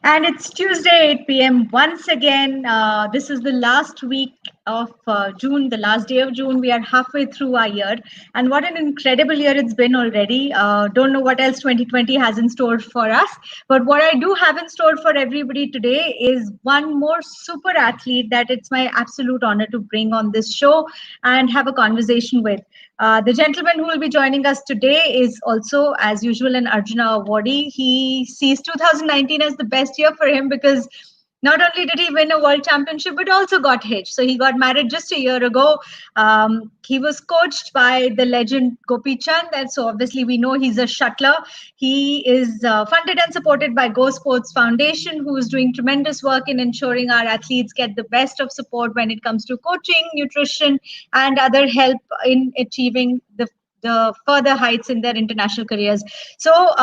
And it's Tuesday, 8 p.m. Once again, this is the last week of June, the last day of June. We are halfway through our year. And what an incredible year it's been already. Don't know what else 2020 has in store for us. But what I do have in store for everybody today is one more super athlete that it's my absolute honor to bring on this show and have a conversation with. The gentleman who will be joining us today is also, as usual, an Arjuna Awardee. He sees 2019 as the best year for him because not only did he win a world championship, but also got hitched. So he got married just a year ago. He was coached by the legend Gopi Chand, and so obviously we know he's a shuttler. He is funded and supported by Go Sports Foundation, who is doing tremendous work in ensuring our athletes get the best of support when it comes to coaching, nutrition, and other help in achieving the further heights in their international careers. So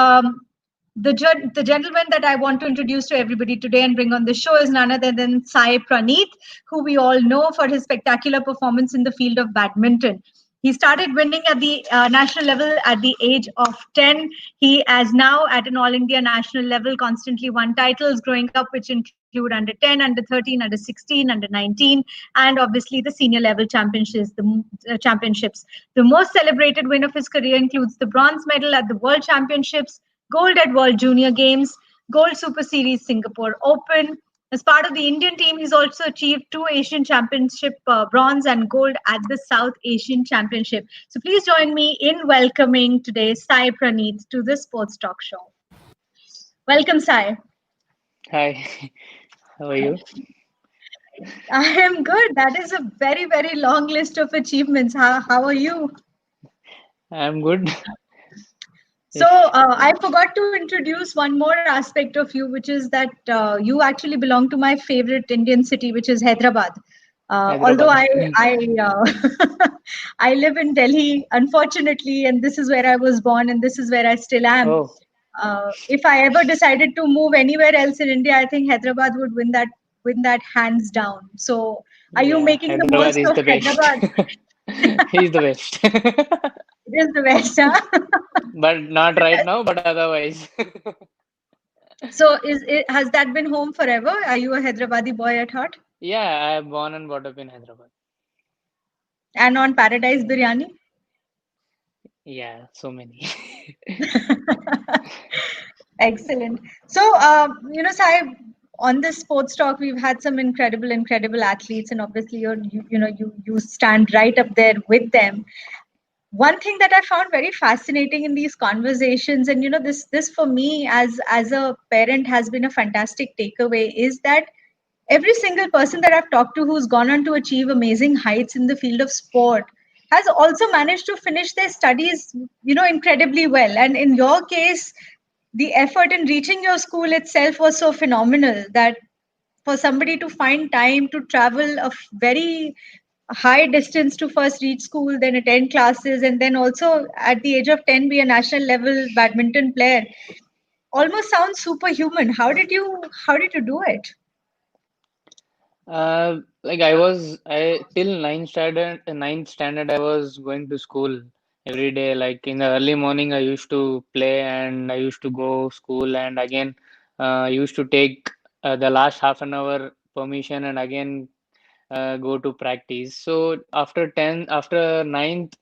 the gentleman that I want to introduce to everybody today and bring on the show is none other than Sai Praneeth, who we all know for his spectacular performance in the field of badminton. He started winning at the national level at the age of 10. He is now at an All India national level, constantly won titles growing up, which include under 10, under 13, under 16, under 19, and obviously the senior level championships. Championships. The most celebrated win of his career includes the bronze medal at the World Championships, gold at World Junior Games, gold Super Series Singapore Open. As part of the Indian team, he's also achieved two Asian Championship bronze and gold at the South Asian Championship. So please join me in welcoming today Sai Praneeth to the Sports Talk Show. Welcome, Sai. Hi, how are you? I am good. That is a very, very long list of achievements. How are you? I'm good. So Yes. I forgot to introduce one more aspect of you, which is that you actually belong to my favorite Indian city, which is Hyderabad. Although Hyderabad. I I live in Delhi, unfortunately, and this is where I was born, and this is where I still am. Oh, If I ever decided to move anywhere else in India, I think Hyderabad would win that hands down. So, are you yeah, making the Hyderabad most is of the best. Hyderabad? He's the best. It is the best, huh? But not right now, but otherwise. So has that been home forever? Are you a Hyderabadi boy at heart? Yeah, I am born and brought up in Hyderabad. And on Paradise Biryani? Yeah, so many. Excellent. So, Sai, on this sports talk, we've had some incredible athletes, and obviously, you stand right up there with them. One thing that I found very fascinating in these conversations, and this for me as a parent has been a fantastic takeaway, is that every single person that I've talked to who's gone on to achieve amazing heights in the field of sport has also managed to finish their studies, incredibly well. And in your case, the effort in reaching your school itself was so phenomenal that for somebody to find time to travel a very high distance to first reach school, then attend classes, and then also at the age of 10 be a national level badminton player almost sounds superhuman. How did you do it? Like I till ninth standard, I was going to school every day. Like in the early morning, I used to play and I used to go school, and again, I used to take the last half an hour permission and again go to practice. So after ninth,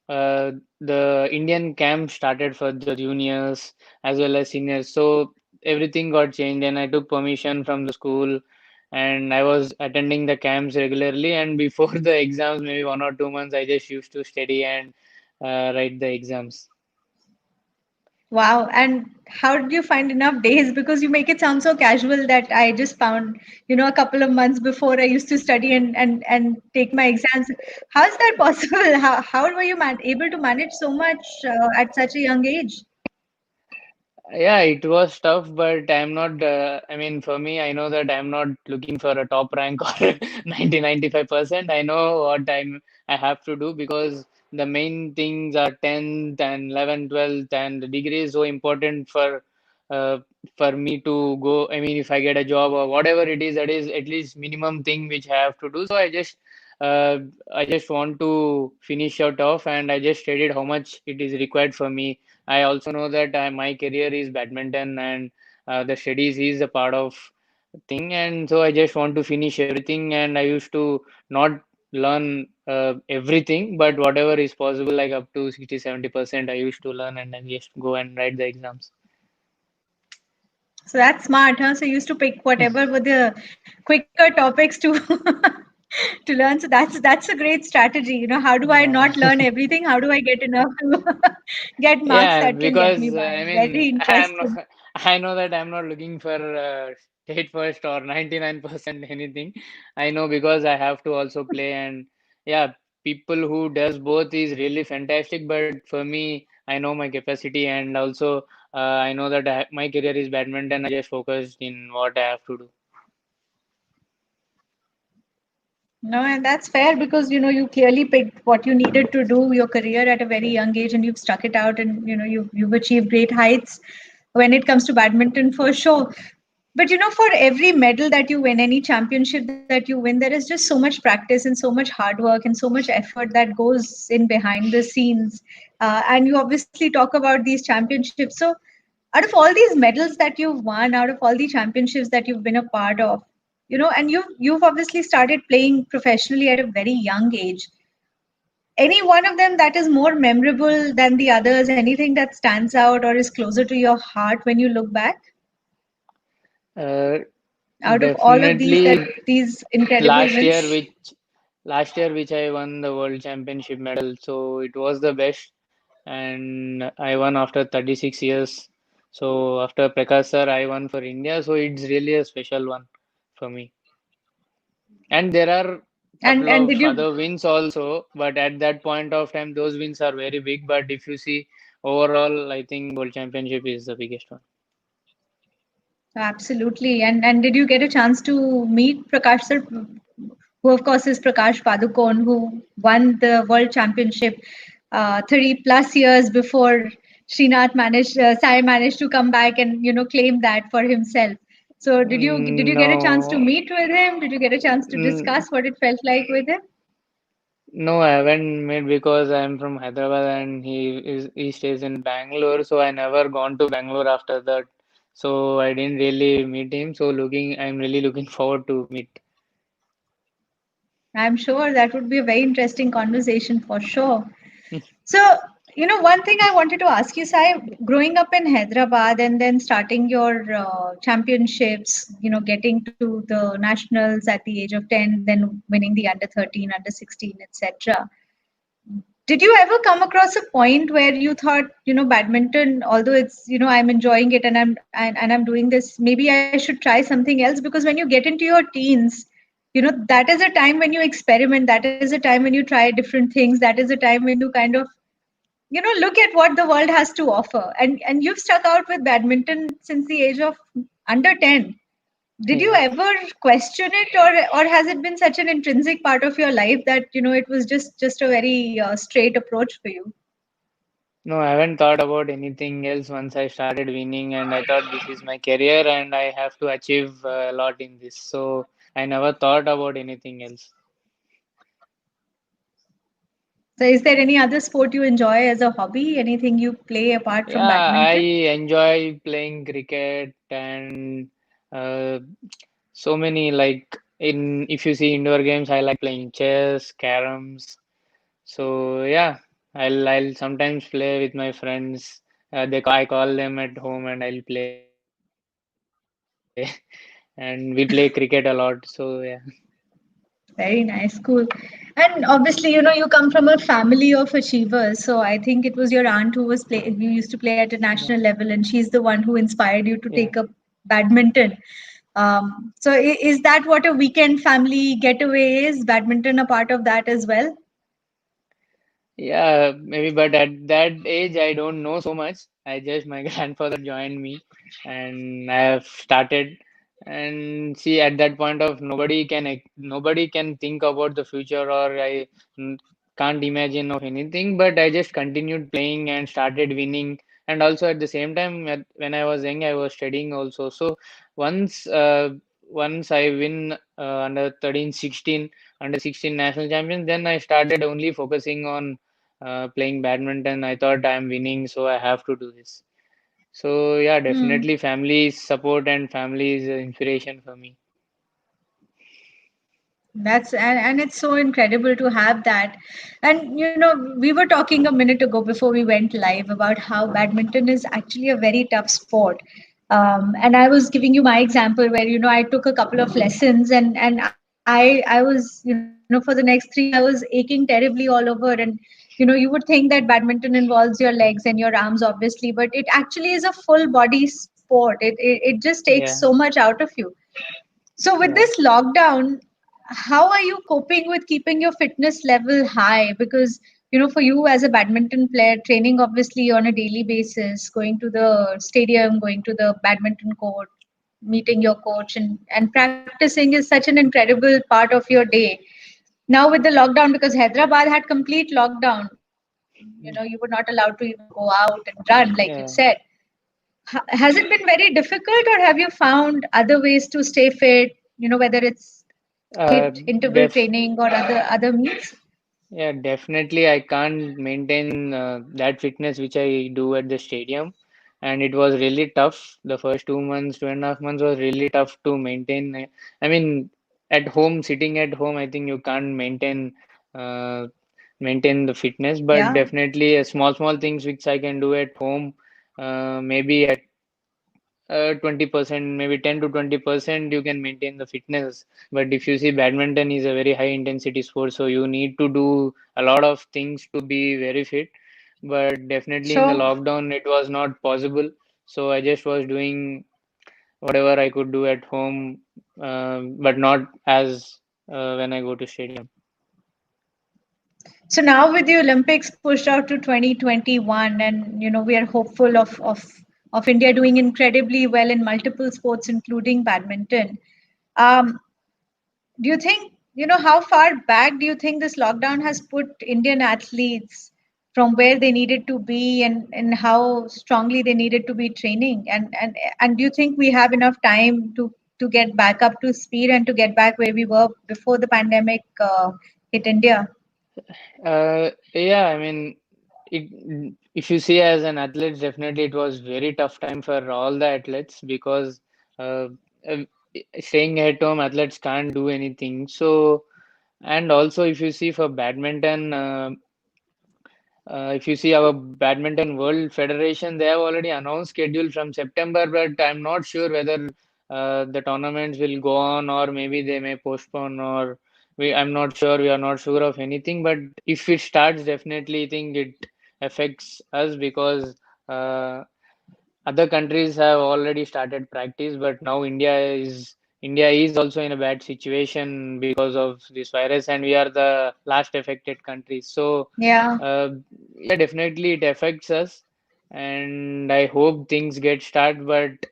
the Indian camp started for the juniors as well as seniors. So everything got changed, and I took permission from the school, and I was attending the camps regularly. And before the exams, maybe 1 or 2 months, I just used to study and write the exams. Wow. And how did you find enough days? Because you make it sound so casual that I just found, a couple of months before I used to study and take my exams. How is that possible? How were you able to manage so much at such a young age? Yeah, it was tough, but I'm not, I mean, for me, I know that I'm not looking for a top rank or 95%. I know what I have to do because the main things are 10th and 11th, 12th, and the degree is so important uh, for me to go. I mean, if I get a job or whatever it is, that is at least minimum thing which I have to do. So uh, I just want to finish out off, and I just studied how much it is required for me. I also know that my career is badminton, and the studies is a part of thing, and so I just want to finish everything, and I used to not learn everything, but whatever is possible, like up to 60-70%, I used to learn and then just go and write the exams. So that's smart, huh? So you used to pick whatever were the quicker topics to to learn. So that's a great strategy. How do I Yeah. not learn everything? How do I get enough to get marks Yeah, that can get me because by? I Very mean, interesting. I know that I'm not looking for state first or 99% anything. I know because I have to also play, and yeah, people who does both is really fantastic. But for me, I know my capacity, and also I know that my career is badminton. I just focused in what I have to do. No, and that's fair because you clearly picked what you needed to do your career at a very young age, and you've stuck it out, and you've achieved great heights when it comes to badminton for sure. But for every medal that you win, any championship that you win, there is just so much practice and so much hard work and so much effort that goes in behind the scenes. And you obviously talk about these championships. So, out of all these medals that you've won, out of all the championships that you've been a part of, and you've obviously started playing professionally at a very young age. Any one of them that is more memorable than the others? Anything that stands out or is closer to your heart when you look back? Uh, Out of all of these that Definitely these incredible last year, wins. which last year which I won the world championship medal, so it was the best, and I won after 36 years. So after Prakash sir, I won for India, so it's really a special one for me. And there are couple And did of you? other wins also, but at that point of time, those wins are very big. But if you see overall, I think world championship is the biggest one. Absolutely. And did you get a chance to meet Prakash sir, who of course is Prakash Padukone, who won the world championship 30 plus years before Sai managed to come back and claim that for himself. So did you get a chance to No, meet with him? Did you get a chance to mm, discuss what it felt like with him? no, I haven't met because I'm from Hyderabad and he stays in Bangalore, so I never gone to Bangalore after that. So I didn't really meet him. So I'm really looking forward to meet. I'm sure that would be a very interesting conversation for sure. So, one thing I wanted to ask you, Sai, growing up in Hyderabad and then starting your championships, getting to the nationals at the age of 10, then winning the under 13, under 16, etc. Did you ever come across a point where you thought, badminton, although it's, I'm enjoying it and I'm doing this, maybe I should try something else? Because when you get into your teens, that is a time when you experiment, that is a time when you try different things, that is a time when you kind of look at what the world has to offer, and you've stuck out with badminton since the age of under 10. Did you Yeah. ever question it, or has it been such an intrinsic part of your life that it was just a very straight approach for you? No, I haven't thought about anything else once I started winning, and I thought this is my career and I have to achieve a lot in this. So I never thought about anything else. So is there any other sport you enjoy as a hobby, anything you play apart from Yeah, I badminton? enjoy playing cricket and uh, so many like in if you see indoor games, I like playing chess, caroms. So yeah, I'll sometimes play with my friends. I call them at home and I'll play. And we play cricket a lot. So yeah. Very nice, cool. And obviously, you come from a family of achievers. So I think it was your aunt who was play. You used to play at a Yeah. national level, and she's the one who inspired you to Yeah. take up badminton. So is that what a weekend family getaway is? Badminton a part of that as well? Yeah, maybe, but at that age, I don't know so much. I just, my grandfather joined me and I have started. And see, at that point of nobody can think about the future or mm, can't imagine of anything, but I just continued playing and started winning. And also at the same time, when I was young, I was studying also. So once, once I win under 13, 16, under 16 national champions, then I started only focusing on playing badminton. I thought I'm winning, so I have to do this. So yeah, Hmm. definitely family support and family is inspiration for me. And it's so incredible to have that. And we were talking a minute ago before we went live about how badminton is actually a very tough sport. And I was giving you my example where I took a couple of lessons, and I was for the next 3 weeks I was aching terribly all over. And you would think that badminton involves your legs and your arms, obviously, but it actually is a full body sport. It just takes Yeah, so much out of you. So, with yeah. this lockdown, how are you coping with keeping your fitness level high? Because, for you as a badminton player, training obviously on a daily basis, going to the stadium, going to the badminton court, meeting your coach, and practicing is such an incredible part of your day. Now, with the lockdown, because Hyderabad had complete lockdown, you were not allowed to even go out and run, like you Yeah. said. Has it been very difficult, or have you found other ways to stay fit? Whether it's Uh, hit interval def training or other means. Yeah, definitely. I can't maintain that fitness which I do at the stadium, and it was really tough. The first 2 months, 2.5 months was really tough to maintain. I mean, at home, sitting at home, I think you can't uh, maintain the fitness, but Yeah. definitely small things which I can do at home, maybe at 20%, maybe 10 to 20%, you can maintain the fitness. But if you see, badminton is a very high intensity sport, so you need to do a lot of things to be very fit. But definitely in the So lockdown, it was not possible. So I just was doing whatever I could do at home, but not as when I go to stadium. so now with the Olympics pushed out to 2021, and we are hopeful of India doing incredibly well in multiple sports, including badminton. Um, do you think, how far back do you think this lockdown has put Indian athletes from where they needed to be, and how strongly they needed to be training? And do you think we have enough time to get back up to speed and to get back where we were before the pandemic hit India? Yeah, I mean, if you see as an athlete, definitely it was very tough time for all the athletes because uh, uh, staying at home, athletes can't do anything. So, and also if you see for badminton, if you see our Badminton World Federation, they have already announced schedule from September, but I'm not sure whether the tournaments will go on or maybe they may postpone or I'm not sure. We are not sure of anything. But if it starts, definitely I think it affects us because uh, other countries have already started practice, but now India is also in a bad situation because of this virus, and we are the last affected country. So, Yeah. uh, yeah, definitely it affects us, and I hope things get started. But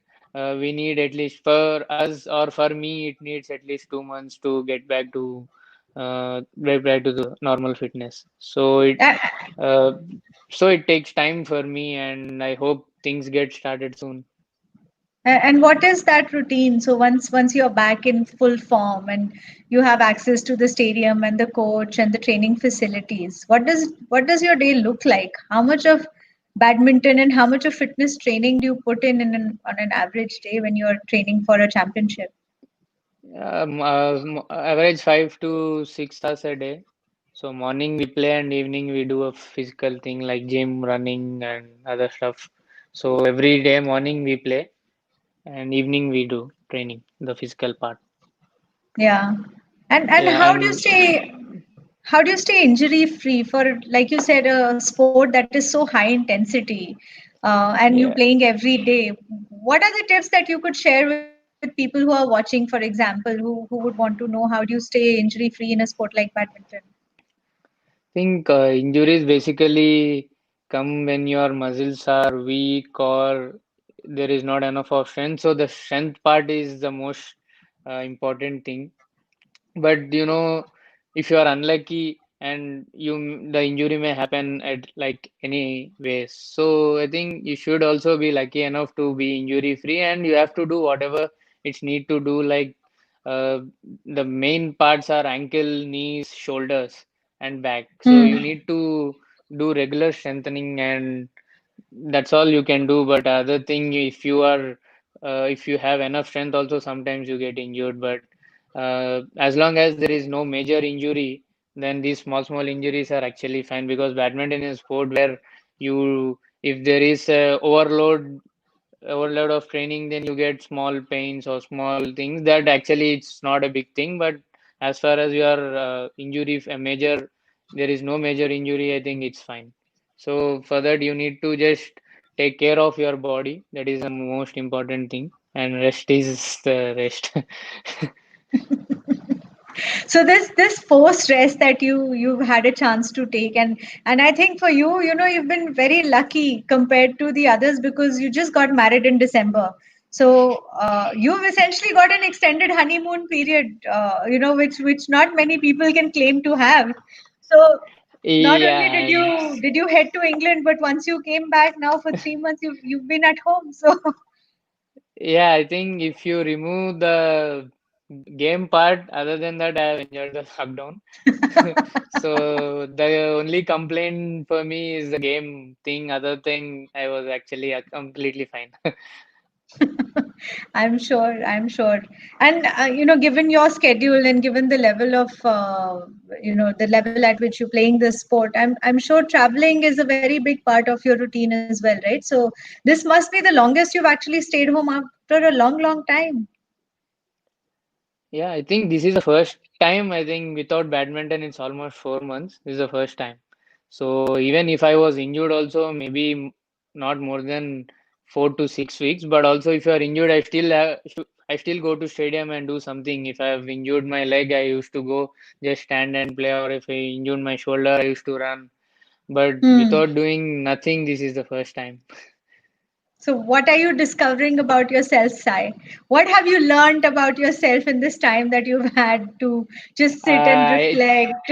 we need at least for us or for me, it needs at least 2 months to get back to the normal fitness. A- Uh, so it takes time for me, and I hope things get started soon. and what is that routine? So once you're back in full form and you have access to the stadium and the coach and the training facilities, what does your day look like? How much of badminton and how much of fitness training do you put on an average day when you're training for a championship? Average 5 to 6 hours a day. So morning we play and evening we do a physical thing like gym, running, and other stuff. So every day morning we play and evening we do training, the physical part. Yeah. And Yeah, and how do you stay injury free for, like you said, a sport that is so high intensity, and you yeah. playing every day? What are the tips that you could share with people who are watching, for example, who would want to know how do you stay injury free in a sport like badminton? Think injuries basically come when your muscles are weak or there is not enough of strength. So the strength part is the most important thing. But if you are unlucky and the injury may happen at like any ways. So I think you should also be lucky enough to be injury free, and you have to do whatever it's need to do. Like uh, the main parts are ankle, knees, shoulders, and back. So you Hmm. need to do regular strengthening and that's all you can do. But other thing, if you have enough strength, also sometimes you get injured. But as long as there is no major injury, then these small injuries are actually fine, because badminton is a sport where if there is a overload of training, then you get small pains or small things that actually it's not a big thing. But as far as your injury, a major, there is no major injury, I think it's fine. So for that, you need to just take care of your body. That is the most important thing, and rest is the rest. So this forced rest that you've had a chance to take, and I think for you, you've been very lucky compared to the others because you just got married in December. So you've essentially got an extended honeymoon period, which not many people can claim to have. So not only Yeah, did you head to England, but once you came back now for 3 months, you've been at home. So yeah, I think if you remove the game part, other than that, I have enjoyed the lockdown. So the only complaint for me is the game thing. Other thing, I was actually completely fine. I'm sure. And given your schedule and given the level of the level at which you're playing this sport, I'm sure traveling is a very big part of your routine as well, right? So this must be the longest you've actually stayed home after a long, long time. Yeah, I think this is the first time. I think without badminton, it's almost 4 months. This is the first time. So even if I was injured, also maybe not more than 4 to 6 weeks. But also, if you are injured, I still go to stadium and do something. If I have injured my leg, I used to go just stand and play. Or if I injured my shoulder, I used to run. But Hmm. without doing nothing, this is the first time. So what are you discovering about yourself, Sai? What have you learned about yourself in this time that you've had to just sit and I reflect?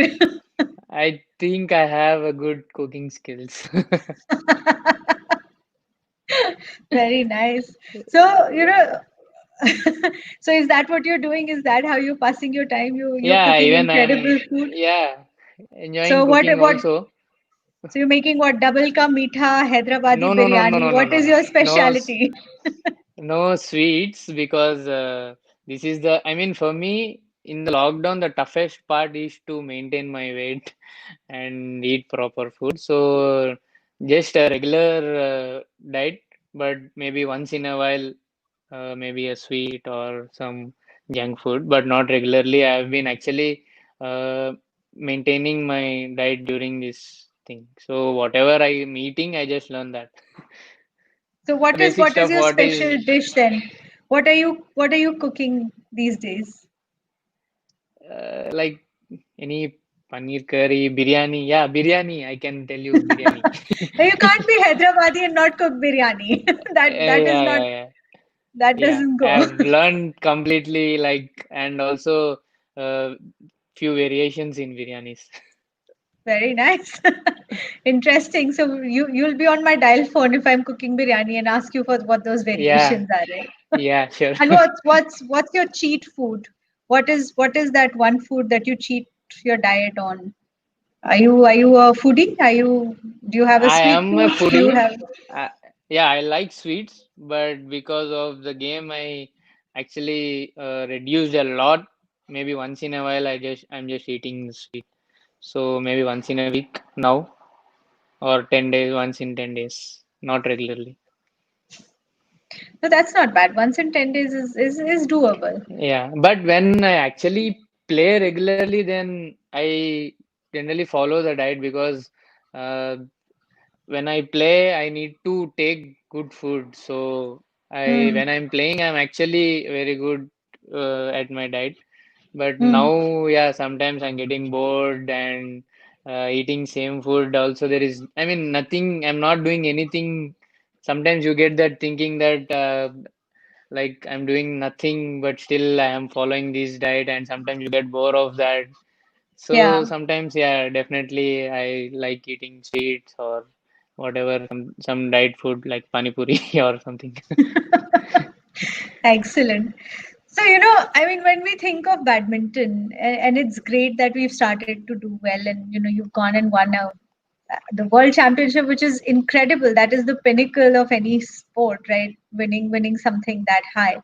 I think I have a good cooking skills. Very nice. So, so is that what you're doing? Is that how you're passing your time? You're Yeah, cooking even incredible food. yeah, enjoying So cooking also. so you're making what double ka meetha Hyderabadi No, biryani. no, What no, is no. your No, speciality? no sweets, because this is I mean, for me, in the lockdown, the toughest part is to maintain my weight and eat proper food. So just a regular diet, but maybe once in a while, maybe a sweet or some junk food, but not regularly. I've been actually uh, maintaining my diet during this thing. So whatever I'm eating, I just learn that. So The basic what is stuff, your what special is dish then? What are you cooking these days? like any paneer curry, biryani. Yeah, biryani. I can tell you biryani. Now, you can't be Hyderabadi and not cook biryani. That is Yeah, not yeah, yeah. that Yeah, doesn't go. I've learned completely, like, and also uh, few variations in biryanis. Very nice. Interesting. So you'll be on my dial phone if I'm cooking biryani and ask you for what those Yeah, variations are, right? yeah, sure. And what's your cheat food? What is that one food that you cheat your diet on? Are you a foodie? Do you have a I sweet am a tooth? Do you foodie. have Uh, yeah, I like sweets, but because of the game, I actually reduced a lot. Maybe once in a while, I'm just eating sweet. So maybe once in a week now, or 10 days, once in 10 days, not regularly. no, that's not bad. Once in 10 days is doable. Yeah, but when I actually play regularly, then I generally follow the diet, because uh, when I play, I need to take good food. So Hmm. when I'm playing, I'm actually very good at my diet. But Hmm. now, yeah, sometimes I'm getting bored and eating same food. Also, there is, I mean, nothing. I'm not doing anything. Sometimes you get that thinking that like I'm doing nothing, but still I am following this diet, and sometimes you get bored of that. So Yeah. sometimes, yeah, definitely I like eating sweets or whatever, some diet food like pani puri or something. Excellent. So, I mean, when we think of badminton, and it's great that we've started to do well, and you've gone and won the world championship, which is incredible. That is the pinnacle of any sport, right? Winning something that high.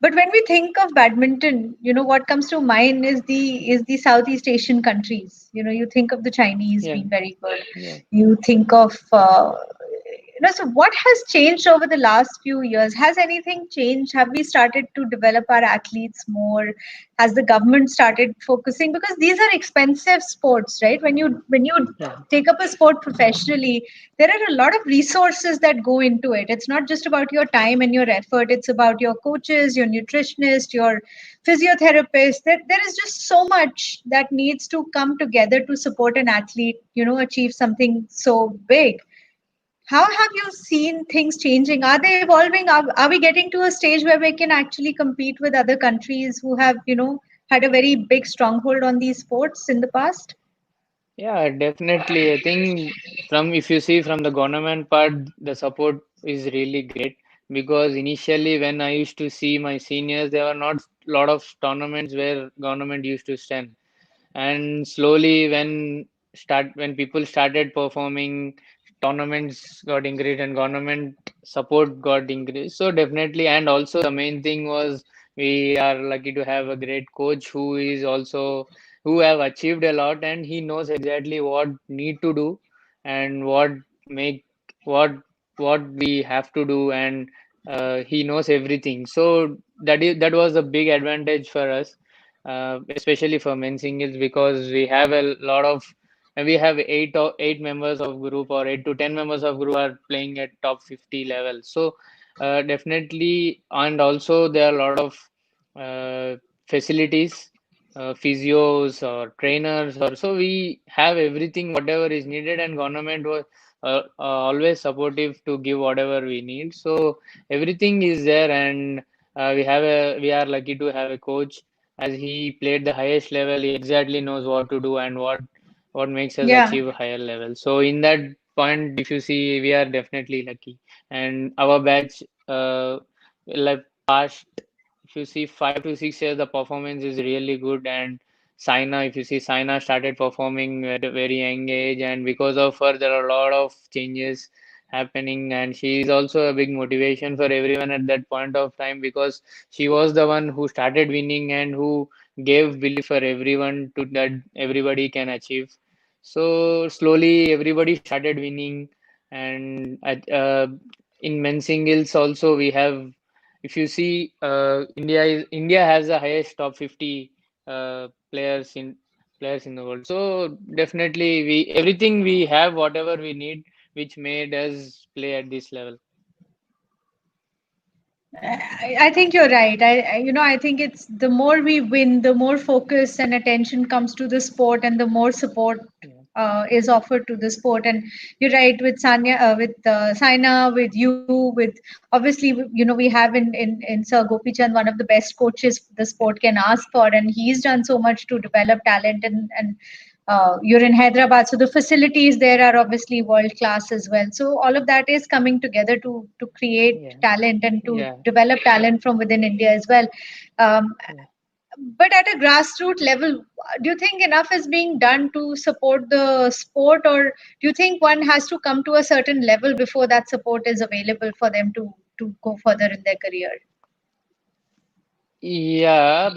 But when we think of badminton, what comes to mind is the Southeast Asian countries. You think of the Chinese Yeah, being very good. yeah, You think of so what has changed over the last few years? Has anything changed? Have we started to develop our athletes more? Has the government started focusing? Because these are expensive sports, right? When you yeah, take up a sport professionally, there are a lot of resources that go into it. It's not just about your time and your effort. It's about your coaches, your nutritionist, your physiotherapist. There is just so much that needs to come together to support an athlete, achieve something so big. How have you seen things changing? Are they evolving? Are we getting to a stage where we can actually compete with other countries who have, had a very big stronghold on these sports in the past? yeah, definitely. I think from if you see from the government part, the support is really great because initially when I used to see my seniors, there were not a lot of tournaments where government used to stand. And slowly when people started performing, tournaments got increased and government support got increased. So definitely, and also the main thing was we are lucky to have a great coach who is also who have achieved a lot and he knows exactly what need to do and make what what we have to do, and he knows everything. So that was a big advantage for us, especially for men singles, because we have eight members of group, or 8 to 10 members of group are playing at top 50 level. So definitely, and also there are a lot of facilities, physios or trainers, or so we have everything whatever is needed, and government was always supportive to give whatever we need. So everything is there, and we are lucky to have a coach. As he played the highest level, he exactly knows what to do and what makes us Yeah. achieve a higher level. So in that point, if you see, we are definitely lucky. And our batch, like past, if you see 5 to 6 years, the performance is really good. And Saina, if you see, Saina started performing at a very young age, and because of her, there are a lot of changes happening. And she is also a big motivation for everyone at that point of time, because she was the one who started winning and who gave belief for everyone to that everybody can achieve. So slowly everybody started winning, and in men's singles also we have. If you see, India has the highest top 50 players in the world. So definitely we everything we have whatever we need, which made us play at this level. I think you're right. I think it's the more we win, the more focus and attention comes to the sport, and the more support Yeah, is offered to the sport. And you're right with Saina, with you, with obviously, we have in Sir Gopichand one of the best coaches the sport can ask for, and he's done so much to develop talent. And you're in Hyderabad, so the facilities there are obviously world class as well. So all of that is coming together to create yeah, talent and to yeah, develop talent from within India as well. Um, yeah. but at a grassroots level, do you think enough is being done to support the sport, or do you think one has to come to a certain level before that support is available for them to go further in their career? Yeah,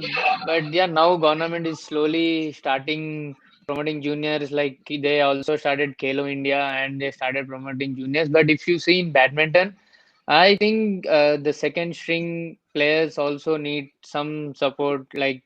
but yeah, now government is slowly starting promoting juniors. Like they also started Khelo India and they started promoting juniors. But if you see in badminton, I think the second string players also need some support, like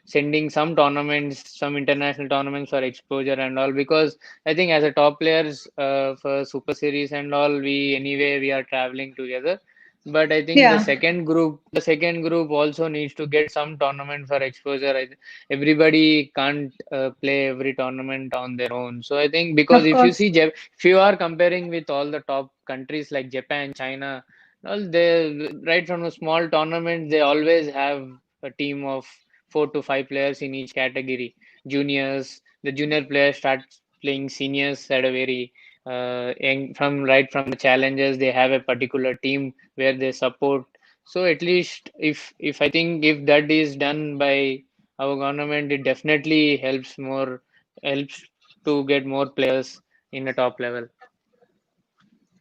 sending some tournaments, some international tournaments for exposure and all. Because I think as a top players for Super Series and all, we anyway we are traveling together. But I think Yeah, the second group also needs to get some tournament for exposure. Everybody can't play every tournament on their own. So I think because of if you course. see, if you are comparing with all the top countries like Japan, China, well, they right from a small tournament, they always have a team of 4 to 5 players in each category. Juniors, the junior players start playing seniors at a very young, from right from the challengers. They have a particular team where they support. So at least if I think if that is done by our government, it definitely helps to get more players in a top level.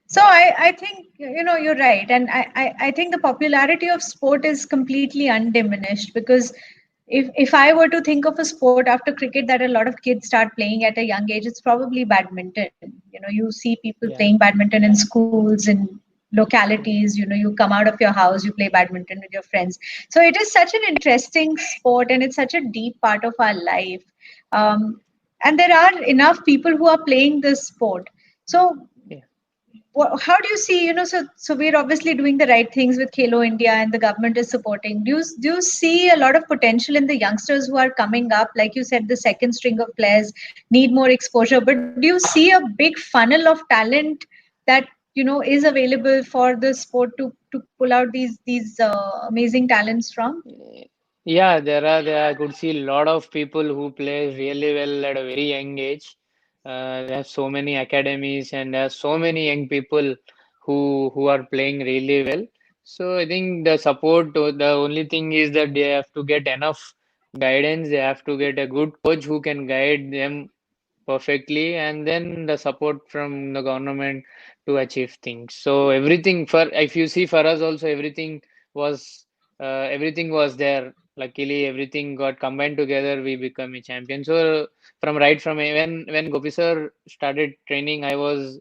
So I think you're right, and I think the popularity of sport is completely undiminished because if I were to think of a sport after cricket that a lot of kids start playing at a young age, it's probably badminton. You see people playing Yeah. badminton in schools and localities. You come out of your house, you play badminton with your friends. So it is such an interesting sport, and it's such a deep part of our life. Um, and there are enough people who are playing this sport. So Yeah. how do you see, so we're obviously doing the right things with Khelo India and the government is supporting. Do you see a lot of potential in the youngsters who are coming up? Like you said, the second string of players need more exposure, but do you see a big funnel of talent that is available for the sport to pull out these amazing talents from? Yeah, there I could see a lot of people who play really well at a very young age. There are so many academies and there are so many young people who are playing really well. So I think the support, the only thing is that they have to get enough guidance. They have to get a good coach who can guide them perfectly, and then the support from the government to achieve things. So everything for if you see for us also was everything was there. Luckily, everything got combined together. We become a champion. So from when Gopi sir started training, I was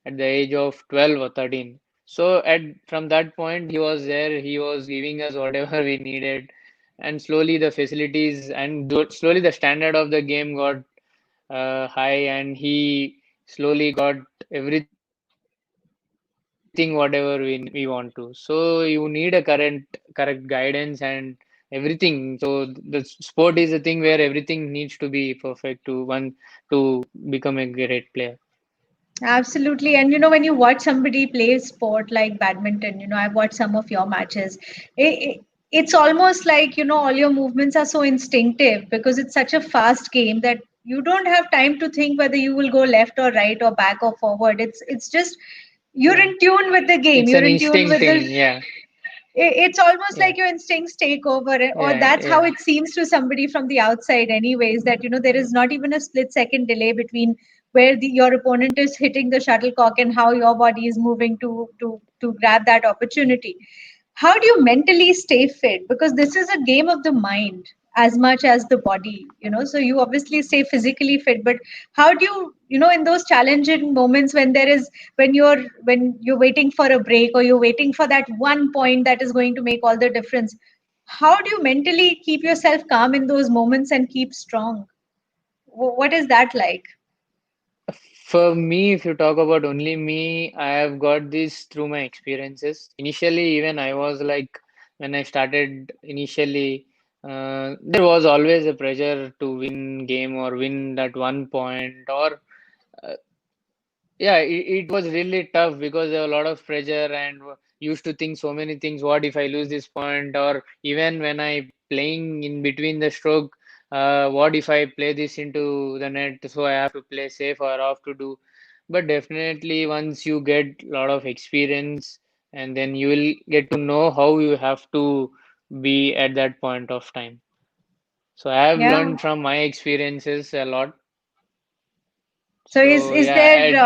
at the age of 12 or 13. So at from that point, he was there. He was giving us whatever we needed, and slowly the facilities and slowly the standard of the game got high, and he slowly got everything whatever we want to. So you need a correct guidance and everything. So the sport is a thing where everything needs to be perfect to become a great player. Absolutely. And when you watch somebody play sport like badminton, I've watched some of your matches. It's almost like, all your movements are so instinctive because it's such a fast game that you don't have time to think whether you will go left or right or back or forward. It's just you're Yeah, in tune with the game. it's You're an in tune instinct with the thing. Yeah, it's almost yeah, like your instincts take over, or yeah, that's how yeah, it seems to somebody from the outside anyways, that there is not even a split second delay between where your opponent is hitting the shuttlecock and how your body is moving to grab that opportunity. How do you mentally stay fit, because this is a game of the mind as much as the body, so you obviously stay physically fit, but how do you, in those challenging moments when when you're waiting for a break or you're waiting for that one point that is going to make all the difference, how do you mentally keep yourself calm in those moments and keep strong? What is that like? For me, if you talk about only me, I have got this through my experiences. Initially, even I was like, when I started initially, there was always a pressure to win game or win that one point. Or uh, yeah, it was really tough because there were a lot of pressure and used to think so many things. What if I lose this point? Or even when I playing in between the stroke, what if I play this into the net? So I have to play safe or I have to do. But definitely, once you get a lot of experience, and then you will get to know how you have to be at that point of time. So I have Yeah. learned from my experiences a lot. So So is yeah, there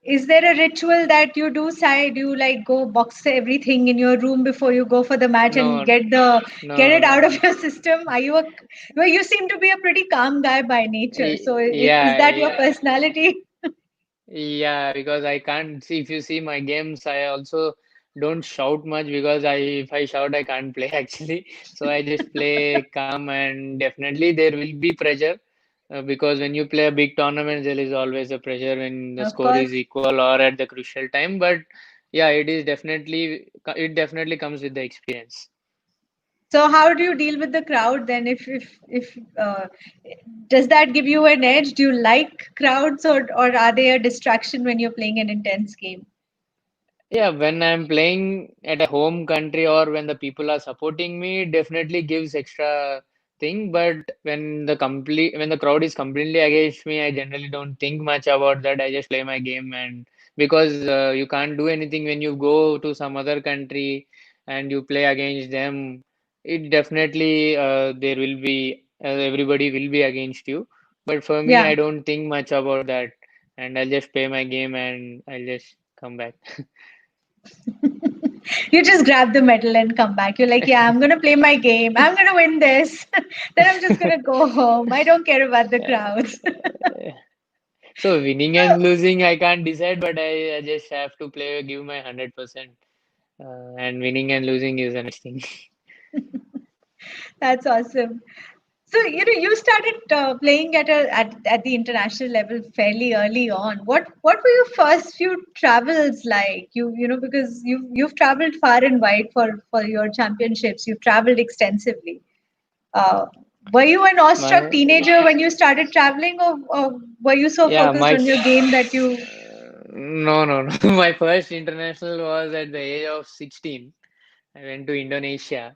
is there a ritual that you do, Sai? Do you like go box everything in your room before you go for the match and no, get no, it out of no. your system? Are you a well, you seem to be a pretty calm guy by nature. So is Yeah, that your yeah, personality? yeah, because I can't see if you see my games, I also don't shout much because if I shout I can't play actually. So I just play calm, and definitely there will be pressure because when you play a big tournament there is always a pressure when the Of score course. is equal or at the crucial time. But yeah, it definitely comes with the experience. So how do you deal with the crowd then? If does that give you an edge? Do you like crowds, or are they a distraction when you're playing an intense game? Yeah, when I'm playing at a home country or when the people are supporting me, it definitely gives extra thing. But when the crowd is completely against me, I generally don't think much about that. I just play my game, and because you can't do anything when you go to some other country and you play against them, it definitely there will be everybody will be against you. But for me, Yeah. I don't think much about that. and I'll just play my game and I'll just come back. You just grab the medal and come back. You're like, yeah, I'm gonna play my game. I'm gonna win this. Then I'm just gonna go home. I don't care about the crowds. So winning and losing, I can't decide, but I just have to play, give my 100%. And winning and losing is the next thing. That's awesome. So, you started playing at the international level fairly early on. What were your first few travels like? Because you've traveled far and wide for your championships. You've traveled extensively. Uh, were you an awestruck My teenager when you started traveling, or were you so yeah, focused on your game that you? no, no, no. My first international was at the age of 16. I went to Indonesia.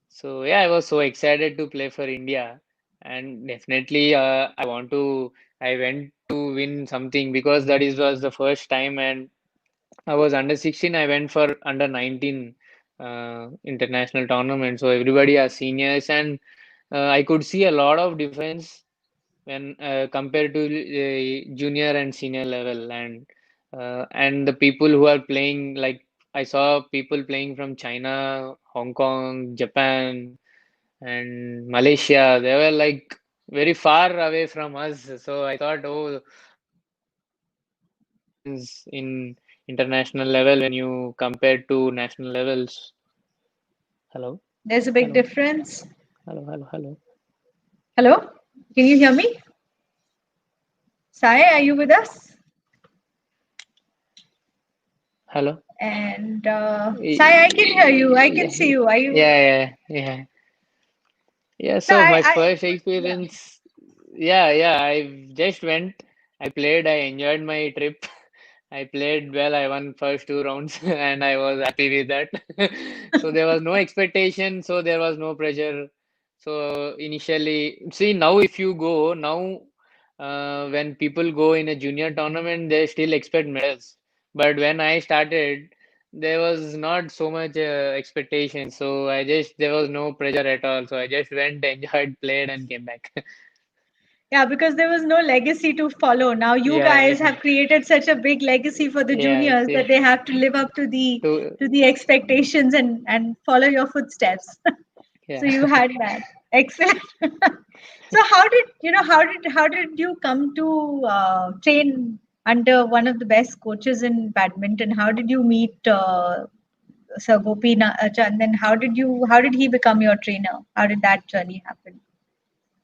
So yeah, I was so excited to play for India, and definitely I went to win something because was the first time, and I was under 16. I went for under 19 international tournament. So everybody are seniors, and I could see a lot of difference when compared to junior and senior level, and the people who are playing, like I saw people playing from China, Hong Kong, Japan, and Malaysia. They were like very far away from us. So I thought, oh, there's a big difference in international level when you compare to national levels. Hello, There's a big hello, difference. hello. Hello, can you hear me? Sai, are you with us? Hello. And Sai, I can hear you. I can Yeah, see you. Are you? yeah. Yeah, No, so my first yeah. experience, yeah, I just went, I played, I enjoyed my trip. I played well, I won first two rounds and I was happy with that. So there was no expectation, so there was no pressure. So initially, see now if you go now, when people go in a junior tournament, they still expect medals. But when I started, there was not so much expectation, so there was no pressure at all. So I just went, enjoyed, played, and came back. Yeah, because there was no legacy to follow. Now you Yeah, guys yeah, have created such a big legacy for the yeah. juniors that they have to live up to To the expectations and follow your footsteps. So yeah. you had that. Excellent. So how did you come to train under one of the best coaches in badminton? How did you meet Sir Gopi Chand, and how did he become your trainer? How did that journey happen?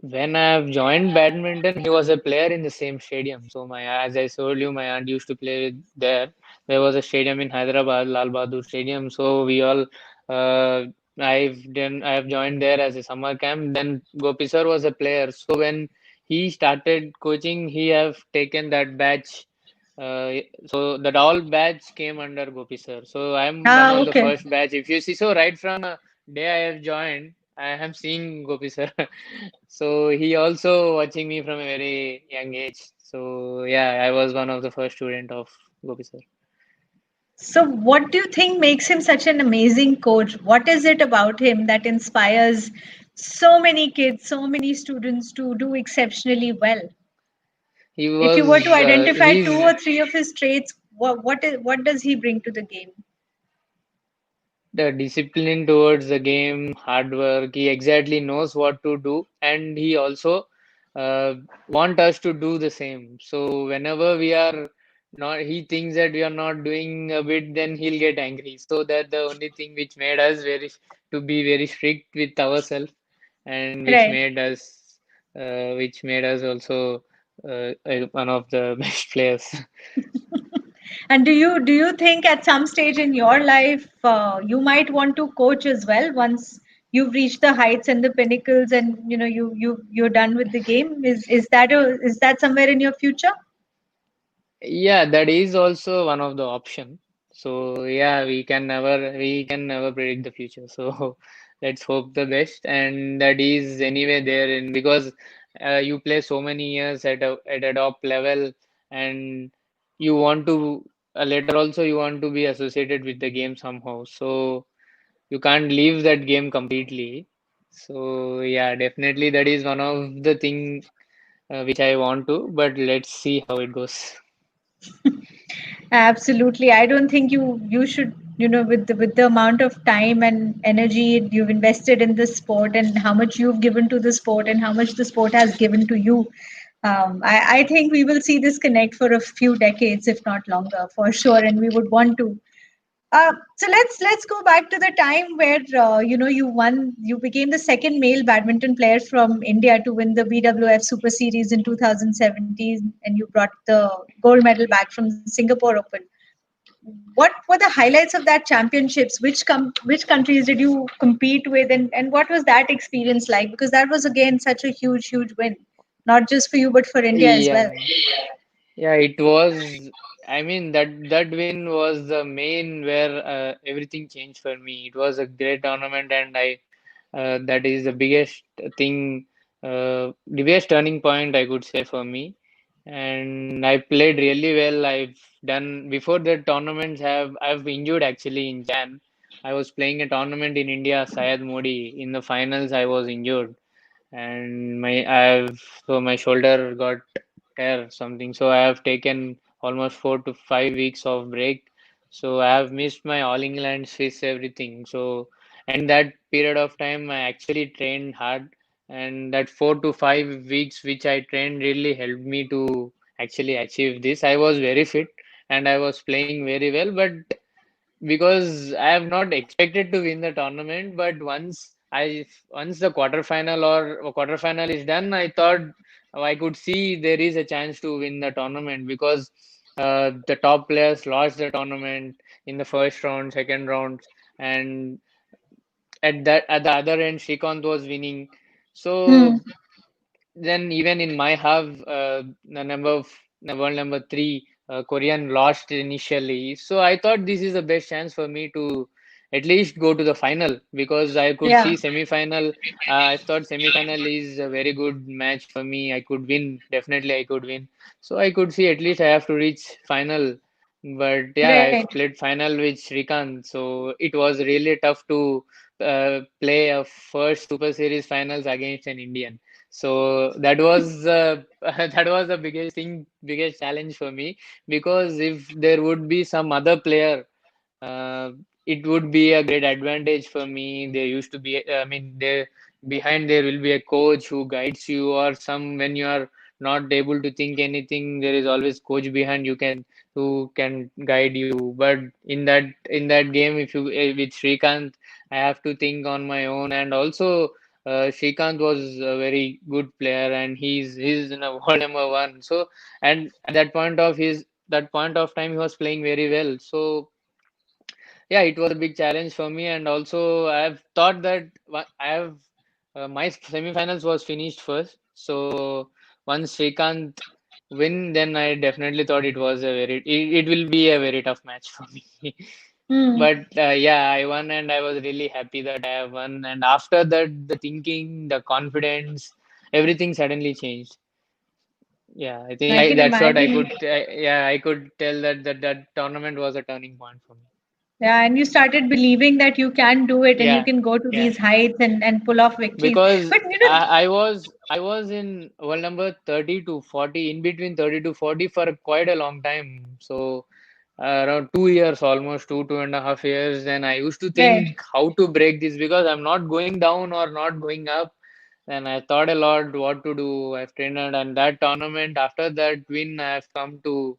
When I've joined badminton, he was a player in the same stadium. So as I told you, my aunt used to play there. There was a stadium in Hyderabad, Lal Bahadur Stadium. So we all, uh, I've joined there as a summer camp. Then Gopi sir was a player. So when he started coaching, he have taken that batch. So that all batch came under Gopi sir. So I'm one Ah, of the okay. first batch. If you see, so right from day I have joined, I am seeing Gopi sir. So he also watching me from a very young age. So yeah, I was one of the first student of Gopi sir. So, what do you think makes him such an amazing coach? What is it about him that inspires so many kids, so many students to do exceptionally well? He If you were to was identify two he's or three of his traits, what does he bring to the game? the discipline towards the game, hard work. He exactly knows what to do, and he also want us to do the same. So whenever we are not, he thinks that we are not doing a bit, then he'll get angry. So that the only thing which made us very to be very strict with ourselves, and Right. which made us also one of the best players. And do you think at some stage in your life you might want to coach as well once you've reached the heights and the pinnacles and you're done with the game? Is that somewhere in your future? Yeah, that is also one of the option. So yeah, we can never predict the future. So let's hope the best, and that is anyway there in because you play so many years at a top level, and you want to later also you want to be associated with the game somehow. So you can't leave that game completely. So yeah, definitely that is one of the thing which I want to, but let's see how it goes. Absolutely. I don't think you should, with the amount of time and energy you've invested in this sport and how much you've given to the sport and how much the sport has given to you. I think we will see this connect for a few decades, if not longer, for sure. And we would want to. So let's go back to the time where you became the second male badminton player from India to win the BWF Super Series in 2017, and you brought the gold medal back from Singapore Open. What were the highlights of that championships? Which countries did you compete with, and what was that experience like? Because that was again such a huge win, not just for you but for India as well. Yeah, yeah, it was. I mean, that win was the main where everything changed for me. It was a great tournament, and I that is the biggest thing, the biggest turning point I could say for me. And I played really well. I've done before the tournaments have I've injured actually in Jan. I was playing a tournament in India, Syed Modi. In the finals, I was injured, and my shoulder got tear something. So I have taken almost 4 to 5 weeks of break. So I have missed my All England, Swiss, everything. So and that period of time I actually trained hard, and that 4 to 5 weeks which I trained really helped me to actually achieve this. I was very fit and I was playing very well, but because I have not expected to win the tournament, but once the quarterfinal is done, I thought I could see there is a chance to win the tournament because the top players lost the tournament in the first round, second round, and at the other end, Srikanth was winning. Hmm. So then even in my half, the world number three, Korean lost initially. So I thought this is the best chance for me to at least go to the final because I could Yeah. see semi-final. I thought semi-final is a very good match for me. I could win. Definitely I could win. So I could see at least I have to reach final. But yeah, Right. I've played final with Srikanth. So it was really tough to play a first Super Series finals against an Indian. So that was that was the biggest thing, biggest challenge for me because if there would be some other player, uh, it would be a great advantage for me. There used to be, I mean, there behind there will be a coach who guides you, or some when you are not able to think anything, there is always coach behind you can who can guide you. But in that game, if you with Srikanth, I have to think on my own, and also Srikanth was a very good player, and he's in a world number one. So and at that point of time, he was playing very well. So yeah, it was a big challenge for me, and also I've thought that I have my semifinals was finished first. So once Srikanth win, then I definitely thought it will be a very tough match for me. Hmm. But yeah, I won, and I was really happy that I have won. And after that, the thinking, the confidence, everything suddenly changed. Yeah, I think I can that's what I imagine. could. Yeah, I could tell that tournament was a turning point for me. Yeah, and you started believing that you can do it and you Yeah, can go to yeah. these heights and pull off victories. Because But I was in world number 30 to 40, in between 30 to 40 for quite a long time. So around 2 years, almost 2.5 years. Then I used to right. think how to break this because I'm not going down or not going up. And I thought a lot what to do. I've trained and that tournament after that win, I've come to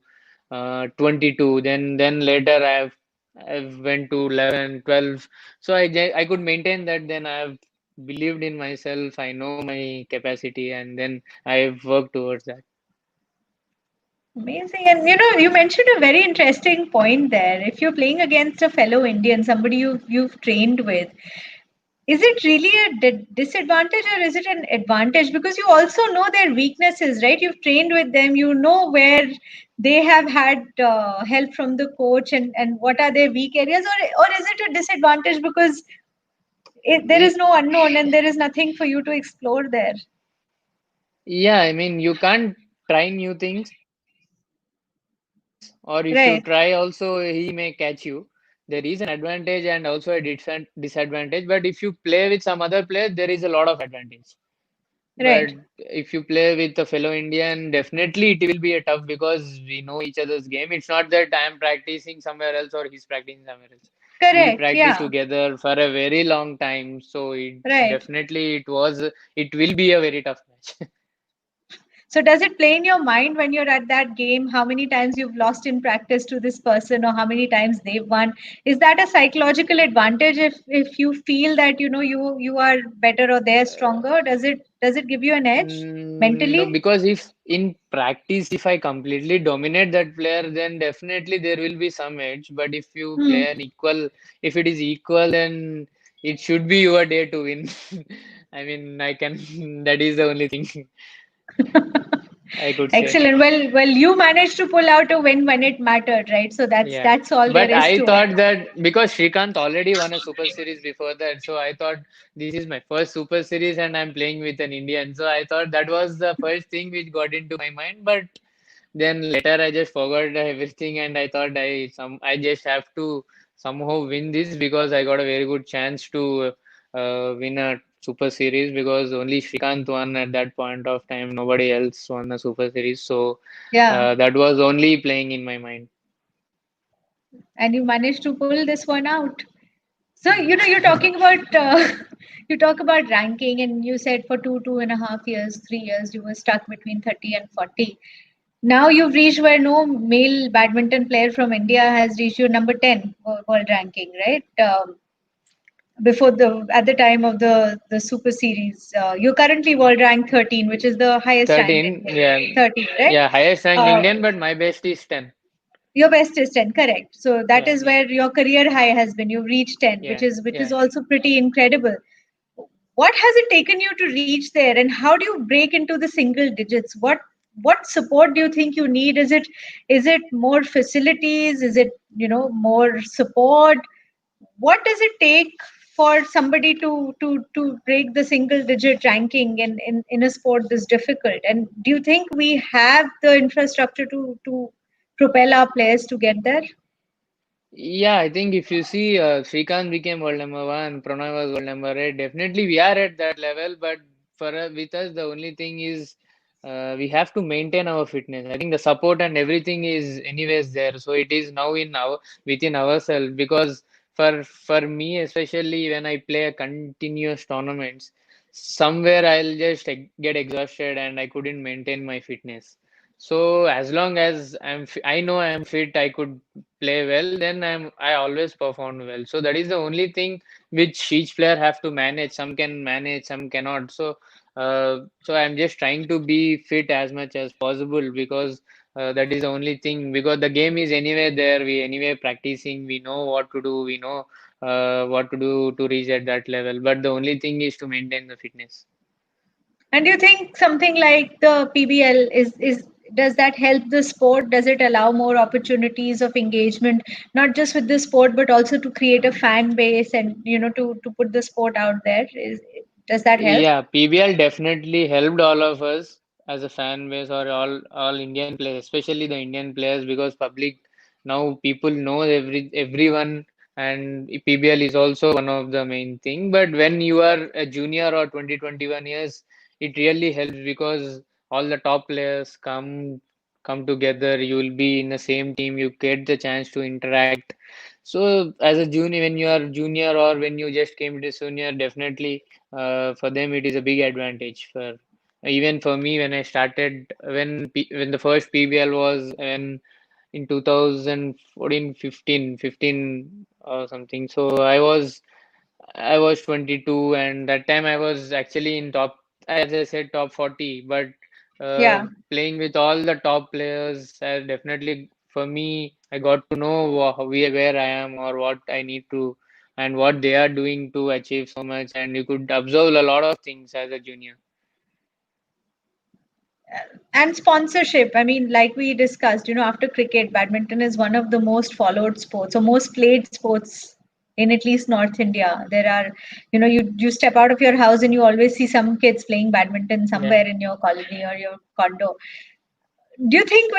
22. Then later I've went to 11, 12. So I could maintain that. Then I've believed in myself. I know my capacity, and then I've worked towards that. Amazing. And you mentioned a very interesting point there. If you're playing against a fellow Indian, somebody you've trained with, is it really a disadvantage or is it an advantage? Because you also know their weaknesses, right? You've trained with them, you know where they have had help from the coach and what are their weak areas, or is it a disadvantage because there is Y- no unknown and there is nothing for you to explore there, Yeah, I mean, you can't try new things, or if you right? try, also he may catch you. There is an advantage and also a disadvantage, but if you play with some other player, there is a lot of advantage. But Right. if you play with a fellow Indian, definitely it will be a tough because we know each other's game. It's not that I am practicing somewhere else or he's practicing somewhere else. We Correct. practice Yeah. together for a very long time, so it's Right. definitely it will be a very tough match. So does it play in your mind when you're at that game how many times you've lost in practice to this person or how many times they've won? Is that a psychological advantage if you feel that you are better or they're stronger? Does it give you an edge No, mentally? because if in practice, if I completely dominate that player, then definitely there will be some edge. But if you Hmm. play an equal, if it is equal, then it should be your day to win. I mean, I can, that is the only thing I could say. Excellent. Well, you managed to pull out a win when it mattered, right? So that's Yeah. that's all there But is I to it. thought that because Srikanth already won a Super Series before that, so I thought this is my first Super Series and I'm playing with an Indian. So I thought that was the first thing which got into my mind. But then later I just forgot everything and I thought I just have to somehow win this because I got a very good chance to win a Super Series because only Srikanth won at that point of time. Nobody else won a Super Series. So Yeah. that was only playing in my mind. And you managed to pull this one out. So, you're Yeah. talking about you talk about ranking, and you said for 2.5 years, 3 years, you were stuck between 30 and 40. Now you've reached where no male badminton player from India has reached your number 10 world ranking, right? Before at the time of the Super Series, you're currently world rank 13, which is the highest rank in 13, India. yeah, 13, right? yeah, highest rank Uh, Indian, but my best is 10. your best is 10, correct. So that Yeah, is yeah, where your career high has been. You've reached 10, which yeah, is yeah. also pretty incredible. What has it taken you to reach there, and how do you break into the single digits? What support do you think you need? Is it more facilities? Is it more support? What does it take for somebody to break the single digit ranking in a sport this difficult? And do you think we have the infrastructure to propel our players to get there? Yeah, I think if you see Srikanth became world number one, Pranay was world number eight, definitely we are at that level. But with us, the only thing is we have to maintain our fitness. I think the support and everything is anyways there. So it is now in our within ourselves because for me, especially when I play a continuous tournaments, somewhere I'll just get exhausted and I couldn't maintain my fitness. So as long as I know I'm fit, I could play well, then I always perform well. So that is the only thing which each player have to manage. Some can manage, some cannot. So I'm just trying to be fit as much as possible because that is the only thing. Because the game is anyway there. We anyway practicing. We know what to do. We know what to do to reach at that level. But the only thing is to maintain the fitness. And do you think something like the PBL is does that help the sport? Does it allow more opportunities of engagement, not just with the sport, but also to create a fan base and to put the sport out there? Does that help? Yeah, PBL definitely helped all of us as a fan base or all Indian players, especially the Indian players, because public now people know everyone, and PBL is also one of the main thing. But when you are a junior or 20, 21 years, it really helps because all the top players come together. You will be in the same team. You get the chance to interact. So as a junior, when you are junior or when you just came to senior, definitely for them it is a big advantage for even for me when I started when the first PBL was in 2014 15 or something, so I was 22 and that time I was actually in top, as I said, top 40, but Yeah. playing with all the top players definitely for me I got to know where I am or what I need to and what they are doing to achieve so much, and you could observe a lot of things as a junior. And sponsorship, I mean, like we discussed, after cricket, badminton is one of the most followed sports or most played sports in at least North India. There are, you step out of your house and you always see some kids playing badminton Yeah. somewhere in your colony or your condo. Do you think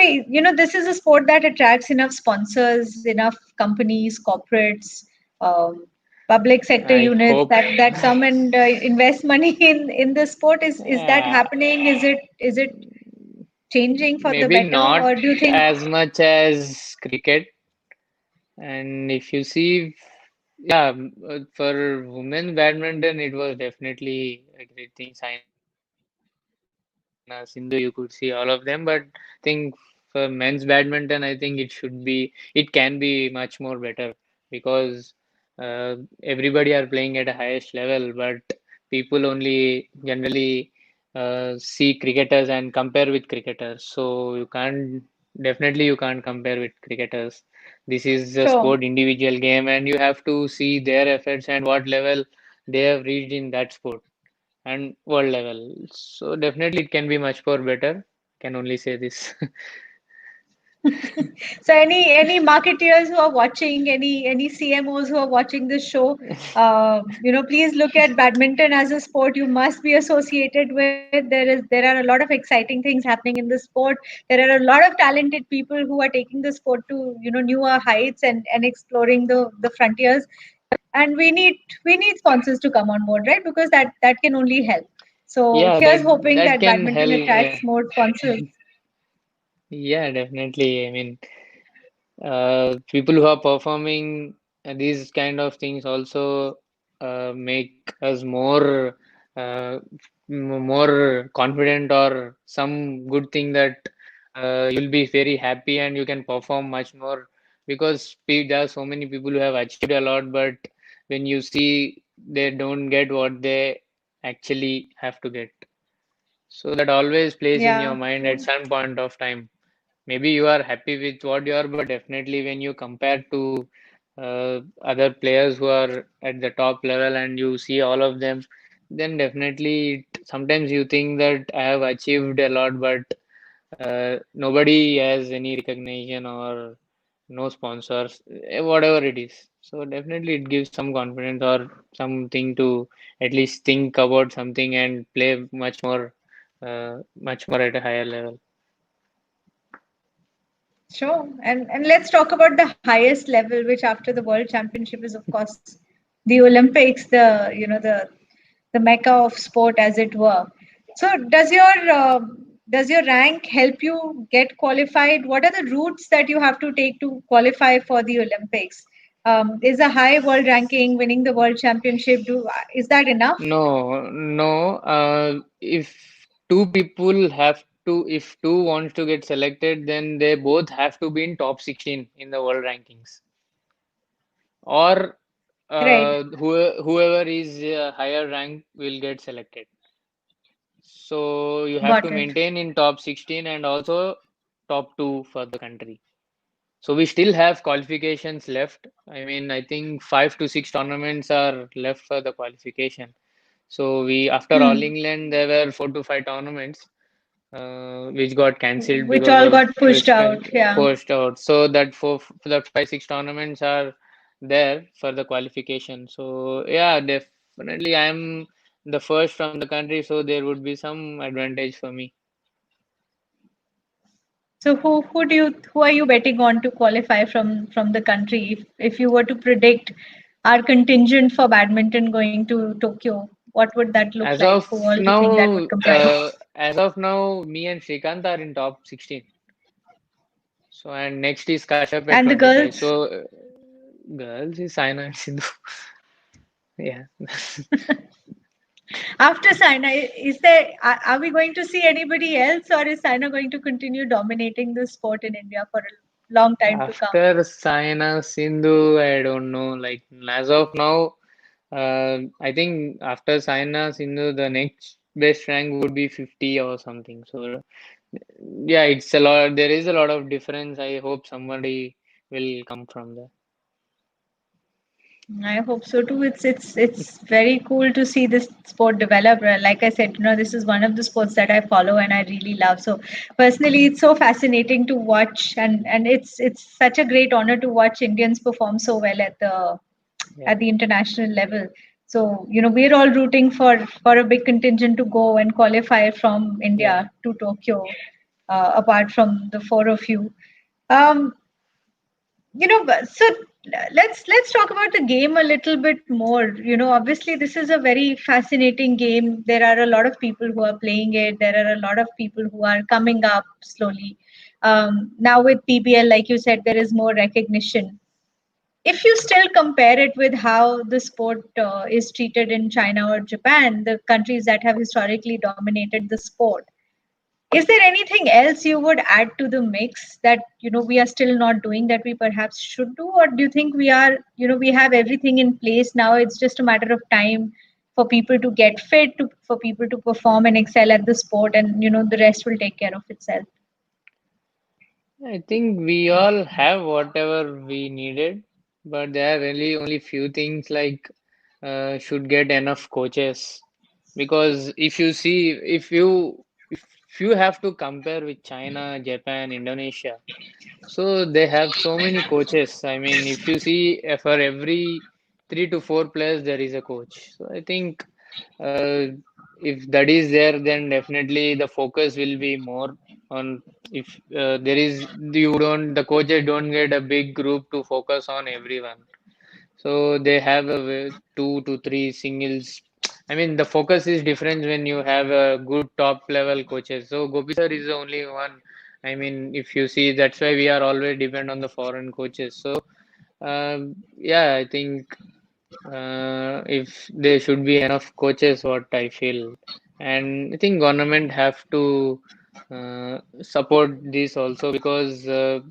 this is a sport that attracts enough sponsors, enough companies, corporates, um, public sector I units hope. that come and invest money in the sport. Is that Yeah, happening? Is it changing for the maybe better, not or do you think? as much as cricket. And if you see, yeah, for women's badminton, it was definitely a great thing. Saina, Sindhu, you could see all of them. But I think for men's badminton, I think it can be much more better because everybody are playing at a highest level. But people only generally see cricketers and compare with cricketers. So definitely you can't compare with cricketers. This is a Sure. sport individual game, and you have to see their efforts and what level they have reached in that sport and world level. So definitely it can be much more better. Can only say this. So any marketeers who are watching, any CMOs who are watching this show, please look at badminton as a sport you must be associated with. There are a lot of exciting things happening in this sport. There are a lot of talented people who are taking the sport to newer heights and exploring the frontiers. And we need sponsors to come on board, right? Because that can only help. So Yeah, here's that hoping that that can badminton help. Yeah, attracts more sponsors. yeah, definitely. I mean, people who are performing these kind of things also make us uh, more confident, or some good thing that you'll be very happy and you can perform much more, because there are so many people who have achieved a lot, but when you see they don't get what they actually have to get. So that always plays in your Yeah. mind at some point of time. Maybe you are happy with what you are, but definitely when you compare to other players who are at the top level and you see all of them, then definitely sometimes you think that I have achieved a lot, but nobody has any recognition or no sponsors, whatever it is. So definitely it gives some confidence or something to at least think about something and play much more at a higher level. Sure. And let's talk about the highest level, which after the World Championship is, of course, the Olympics, the mecca of sport, as it were. So, does your rank help you get qualified? What are the routes that you have to take to qualify for the Olympics? Is a high world ranking, winning the World Championship, is that enough? No, no. If two people have to, if two wants to get selected, then they both have to be in top 16 in the world rankings, or Right. whoever is higher rank will get selected. So you have to Got it. maintain in top 16 and also top two for the country. So we still have qualifications left. I mean, I think 5 to 6 tournaments are left for the qualification. So after All Hmm. England, there were 4 to 5 tournaments, which got cancelled Which because all of got pushed out. Yeah. forced out. So that 5 6 tournaments are there for the qualification. So yeah, definitely I'm the first from the country, so there would be some advantage for me. So who are you betting on to qualify from the country? If you were to predict our contingent for badminton going to Tokyo, what would that look As like? of Who all do you think that now, would comprise? me and Shrikant are in top 16. So and next is Kashyap at And the 25. girls? So girls is Saina and Sindhu. Yeah. After Saina, are we going to see anybody else, or is Saina going to continue dominating the sport in India for a long time to come? After Saina, Sindhu, I don't know. Like as of now, I think after Saina, Sindhu, the next best rank would be 50 or something. So yeah, it's a lot. There is a lot of difference. I hope somebody will come from there. I hope so too. It's very cool to see this sport develop. Like I said, this is one of the sports that I follow and I really love. So personally, it's so fascinating to watch, and it's such a great honor to watch Indians perform so well Yeah, at the international level. So we're all rooting for a big contingent to go and qualify from yeah. India to Tokyo. Apart from the four of you. Um, So let's talk about the game a little bit more. Obviously this is a very fascinating game. There are a lot of people who are playing it. There are a lot of people who are coming up slowly. Now with PBL, like you said, there is more recognition. If you still compare it with how the sport is treated in China or Japan, the countries that have historically dominated the sport, is there anything else you would add to the mix that we are still not doing that we perhaps should do? Or do you think we have everything in place now? It's just a matter of time for people to get fit, for people to perform and excel at the sport, and the rest will take care of itself. I think we all have whatever we needed, but there are really only few things like should get enough coaches. Because if you see, if you have to compare with China, Japan, Indonesia, so they have so many coaches. I mean, if you see for every 3 to 4 players, there is a coach. So I think uh, if that is there, then definitely the focus will be more on if there is the coaches don't get a big group to focus on everyone. So they have a 2 to 3 singles. I mean, the focus is different when you have a good top level coaches. So Gopi sir is the only one. I mean, if you see, that's why we are always depend on the foreign coaches. So yeah, I think if there should be enough coaches, what I feel, and I think government have to support this also because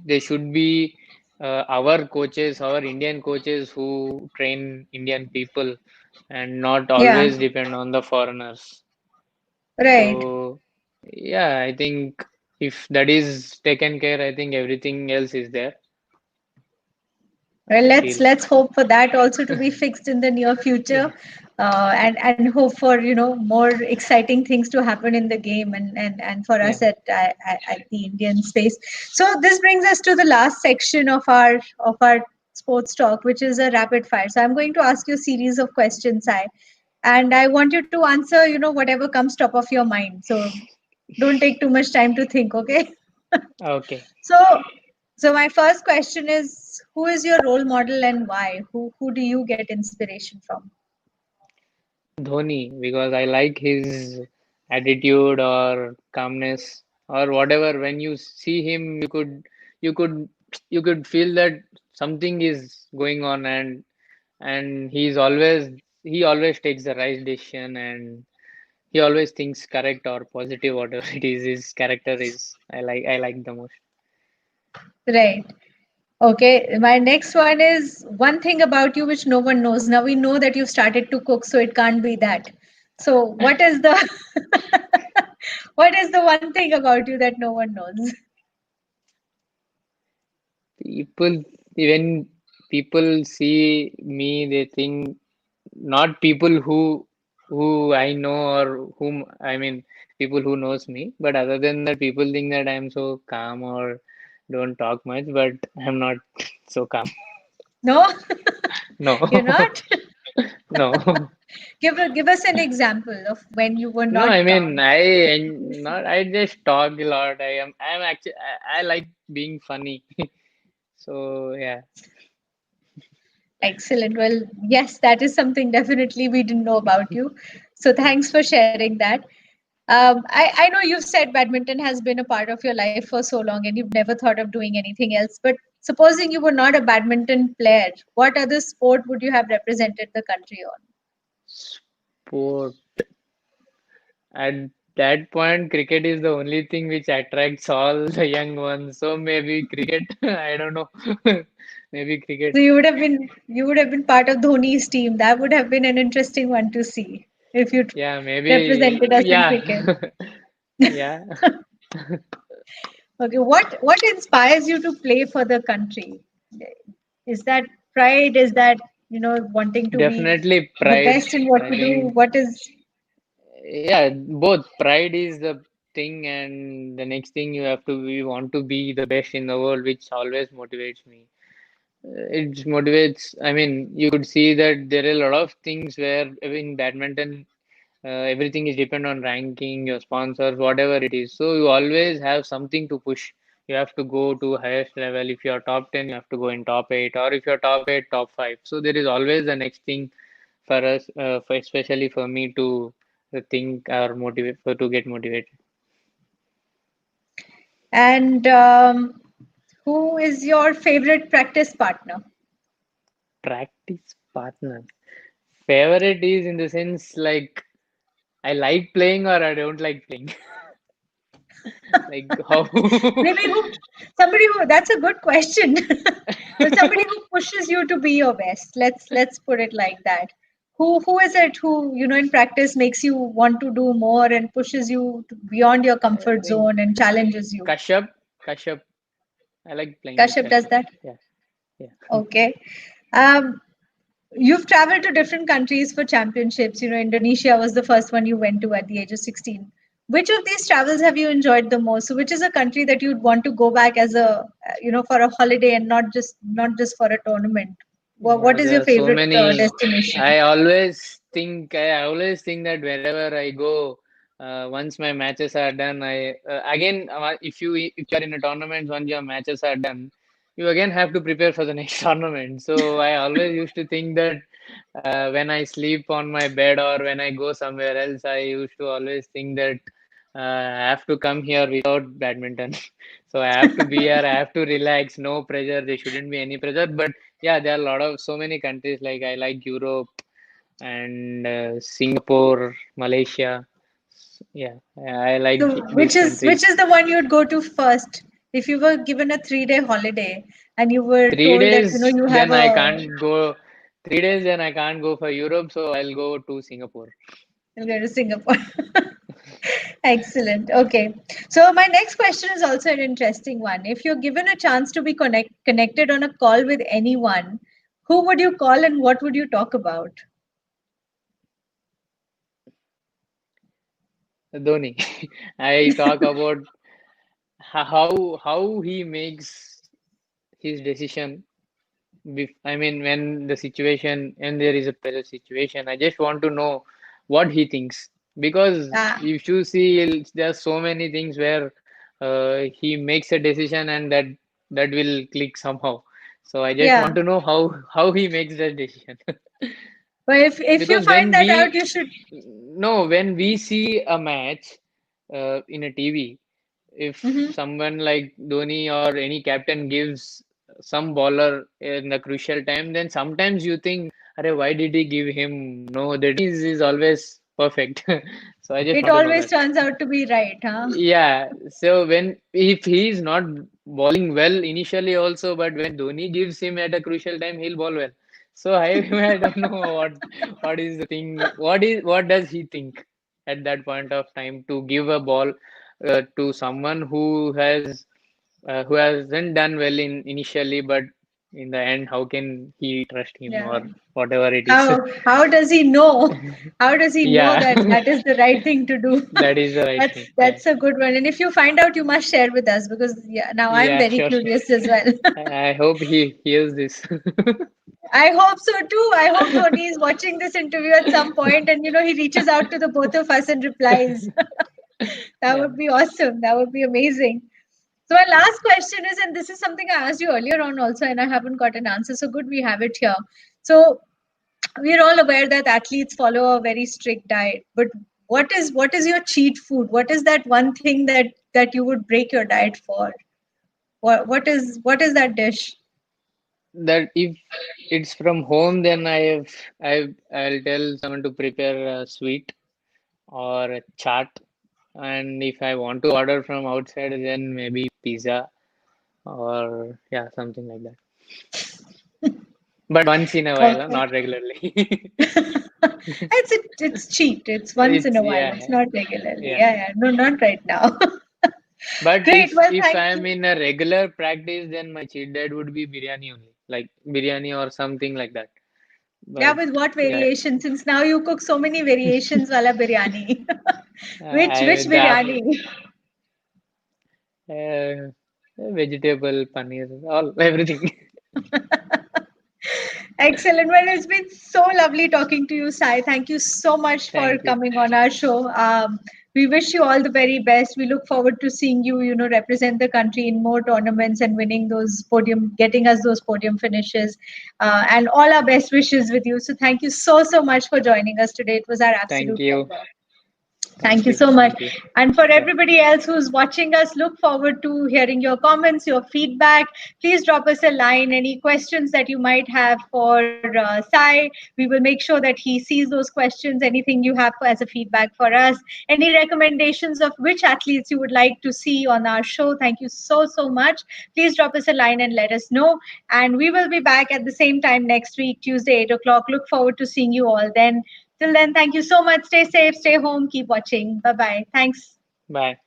they should be our coaches, our Indian coaches who train Indian people and not Yeah, always depend on the foreigners. right. So yeah, I think if that is taken care, I think everything else is there. Well, I let's feel. let's hope for that also to be fixed in the near future, Yeah, and hope for more exciting things to happen in the game and for yeah. us at the Indian space. So this brings us to the last section of our sports talk, which is a rapid fire. So I'm going to ask you a series of questions, and I want you to answer whatever comes top of your mind. So don't take too much time to think. Okay. Okay. So, so my first question is, who is your role model and why? Who do you get inspiration from? Dhoni, because I like his attitude or calmness or whatever. When you see him, you could you could feel that something is going on, and he always takes the right decision, and he always thinks correct or positive, whatever it is. His character is I like the most. Right. Okay. My next one is one thing about you which no one knows. Now we know that you've started to cook, so it can't be that. So what is the what is the one thing about you that no one knows? People when people see me, they think not people who I know or whom I mean people who knows me, but other than that, people think that I'm so calm or don't talk much, but I'm not so calm. No, No, you're not. no, Give us an example of when you were no. not I mean, calm. not. I just talk a lot. I'm actually. I like being funny. So yeah, Excellent. Well, yes, that is something definitely we didn't know about you. So thanks for sharing that. I know you've said badminton has been a part of your life for so long and you've never thought of doing anything else. But supposing you were not a badminton player, what other sport would you have represented the country on? sport. At that point, cricket is the only thing which attracts all the young ones. So maybe cricket. I don't know. Maybe cricket. So you would have been part of Dhoni's team. That would have been an interesting one to see if you Yeah, maybe. represented us in Yeah, cricket. yeah. Okay, what inspires you to play for the country? Is that pride? Is that wanting to be Definitely the pride. best in what I you do? think. What is Yeah, both pride is the thing, and the next thing you have to we want to be the best in the world, which always motivates me. It motivates. I mean, you could see that there are a lot of things where in badminton, everything is depend on ranking, your sponsors, whatever it is. So you always have something to push. You have to go to highest level. If you're top 10, you have to go in top 8, or if you're top 8, top 5. So there is always the next thing for us, especially for me to think or motivate for to get motivated. And who is your favorite practice partner? Practice partner. Favorite is in the sense like I like playing or I don't like playing. Like how Maybe who, somebody who, that's a good question. But somebody who pushes you to be your best. Let's put it like that. Who is it who, in practice makes you want to do more and pushes you beyond your I comfort think zone and challenges you? Kashyap. I like playing with Kashyap does Kashyap. that? Yeah, yeah. Okay. Um, you've traveled to different countries for championships. Indonesia was the first one you went to at the age of 16. Which of these travels have you enjoyed the most? So, which is a country that you'd want to go back as for a holiday and not just for a tournament? What is There your are so favorite many. destination? I always think that wherever I go, once my matches are done, if you are in a tournament, once your matches are done, you again have to prepare for the next tournament. So I always used to think that when I sleep on my bed or when I go somewhere else, I used to always think that I have to come here without badminton. So I have to be here, I have to relax, no pressure, there shouldn't be any pressure. But yeah, there are a lot of so many countries like I like Europe and Singapore, Malaysia. Yeah, I like So, which these is which countries. is the one you'd go to first if you were given a 3-day holiday and you were Three told that days, you have then I a can't go. 3 days, then I can't go for Europe, so I'll go to Singapore. you'll go to Singapore. Excellent. Okay. So my next question is also an interesting one. If you're given a chance to be connected on a call with anyone, who would you call and what would you talk about? Dhoni. I talk about how he makes his decision. I mean, when the situation and there is a pressure situation, I just want to know what he thinks because Ah, if you see, there are so many things where he makes a decision and that will click somehow. So I just yeah. want to know how he makes that decision. But if you Because find that out, you should. when we see a match in a TV, if Mhm. someone like Dhoni or any captain gives some bowler in the crucial time, then sometimes you think, "Arey, why did he give him?" No, the decision is always perfect. So I just It want to know always that. turns out to be right, huh? Yeah, so if he is not bowling well initially also, but when Dhoni gives him at a crucial time, he'll bowl well. So I I don't know what is the thing. What does he think at that point of time to give a ball to someone who hasn't done well in initially, but in the end, how can he trust him Yeah. or whatever it is? How does he know? How does he know Yeah, that that is the right thing to do? that is the right That's thing. Yeah, that's a good one. And if you find out, you must share with us because yeah, now I'm yeah, very sure. curious as well. I hope he hears this. I hope so too. I hope Dhoni is watching this interview at some point and he reaches out to the both of us and replies. That Yeah. would be awesome. That would be amazing. So my last question is, and this is something I asked you earlier on also, and I haven't got an answer. So good we have it here. So we're all aware that athletes follow a very strict diet, but what is your cheat food? What is that one thing that you would break your diet for? What is that dish? That if it's from home, then I'll tell someone to prepare a sweet or a chaat. And if I want to order from outside, then maybe pizza or yeah, something like that. But once in a while, Okay. not regularly. It's cheat. It's once in It's a while. It's yeah, not regularly. yeah. Yeah, yeah. No, not right now. But Great. if Well, if thank I'm you. in a regular practice, then my cheat day would be biryani only, like biryani or something like that. Yeah, But with what yeah, variation? Since now you cook so many variations wala biryani. Which I the biryani? vegetable, paneer, all everything. Excellent. Well, it's been so lovely talking to you, Sai. Thank you so much for Thank you. coming on our show. We wish you all the very best. We look forward to seeing you, represent the country in more tournaments and winning those podium, getting us those podium finishes, and all our best wishes with you. So thank you so, so much for joining us today. It was our Thank absolute you. pleasure. Thank Thank you you. so much. Thank you. And for Yeah. everybody else who's watching us, look forward to hearing your comments, your feedback. Please drop us a line, any questions that you might have for Sai. We will make sure that he sees those questions, anything you have as a feedback for us, any recommendations of which athletes you would like to see on our show. Thank you so, so much. Please drop us a line and let us know. And we will be back at the same time next week, Tuesday, 8 o'clock. Look forward to seeing you all then. Till then, thank you so much. Stay safe, stay home, keep watching. Bye bye. Thanks. Bye.